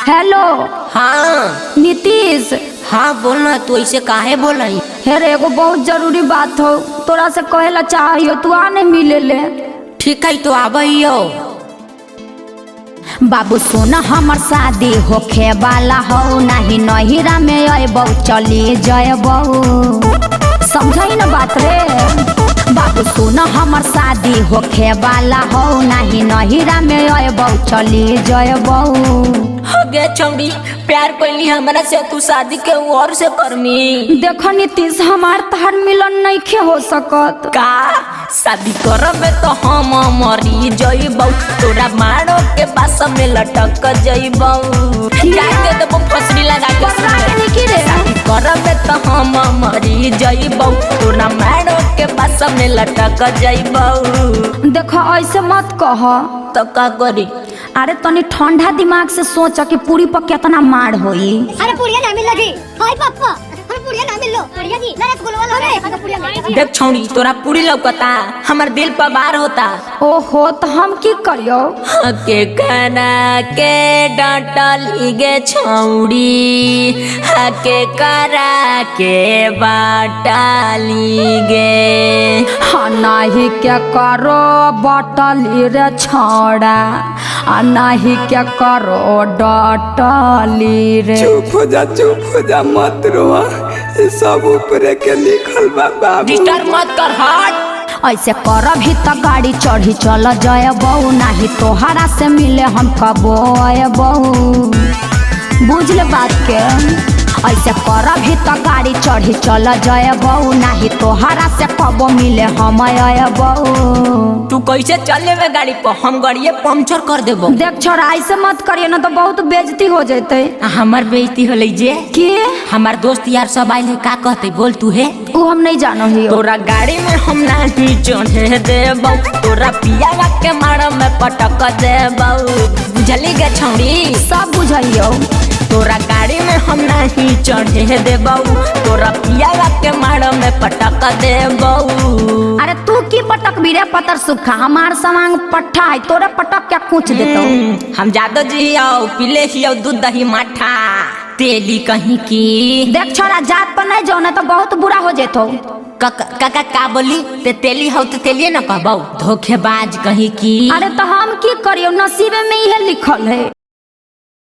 Hello. हाँ नीतीश। हाँ बोलना, तू ऐसे काहे बोल रही? हे रे, एगो बहुत जरूरी बात हो, तोरा से कहेला चाहिए, तू आ नहीं मिले ले। ठीक है तो आबो। बाबू सोना हमर शादी होखे वाला हो, नहीं नहिरा में अबो चली जयबो, समझाई ना बात रे। बाबू सोना हमर शादी होखे वाला हो, नहीं नहिरा में अबो चली जयबो। गे छौड़ी, प्यार कैली हमरा से, तू शादी के और से करमी। देखो नीतीश, हमार तहार मिलन नहीं खे हो सकत का शादी करबे तो हम मरी जइबौ, तोरा मारो के पास में लटक जइबौ। जाके देबो फसरी लगा के रे। शादी करबे तो हम मरी जइबौ, तोरा मारो के पास में लटक जइबौ। देखो ऐसे मत कह। तो का करी? अरे तनी ठंडा दिमाग से सोच कि पूरी पर कितना मार होई। अरे पुड़िया ना मिल लगी। हाय पापा, अरे पुड़िया ना मिल लो। पुड़िया जी, ना रसगुल्ला वाला रे, अगर पुड़िया नहीं। देख छौड़ी, तोरा पूरी लौकता, हमर दिल पर बार होता। ओहो, तो हम की करियो? के कना के डांटली गे छौड़ी, हके करा के बाटली गे। हाँ नहीं क्या करो बटली रे छोड़ा, नहीं क्या करो डटली रे। चुप हो जा मत रोआ, सब ऊपर के लिखल बा बाबू। डिस्टर्ब मत कर, हट। ऐसे करब ही तो गाड़ी चढ़ी चल जयबो, नहीं तोहरा से मिले हम कबो अबो, बुझ ले बात के। ऐसे करब ही तो गाड़ी चढ़ी चल जयबो, नहीं तोहरा से कबो मिले हम अबो। तू कैसे चले में गाड़ी पर? हम गाड़िए पंचर कर देबो। देख छोड़ा, ऐसे मत करिए ना तो बहुत बेइज्जती हो जैते। हमर बेइज्जती होले जे के? हमार दोस्त यार सब आइल है, का कहते बोल तू है? वो हम नहीं जानो ही। तोरा गाड़ी में हम नहीं चढ़े देबो, तोरा पिया के मार में पटक देबो, बुझली गे छौड़ी? सब बुझलियो। तोरा गाड़ी में हम नहीं चढ़े देबो, तोरा पिया के मार में पटक देबो। अरे तू की पटक भी रे पतर सुखा, हमार सामान पट्ठा है, तोरे पटक क्या कुछ देतो। हम जादो जी आओ पीले ही आओ दूध दही माठा तेली कहीं की। देख छोड़ा, जात पर नहीं जाओ ना तो बहुत बुरा हो जेतो। काका का बोली? ते तेली हो तो तेलिए न कहबो, धोखेबाज कहीं की। अरे तो हम की करियो, नसीबे में यह लिखल है।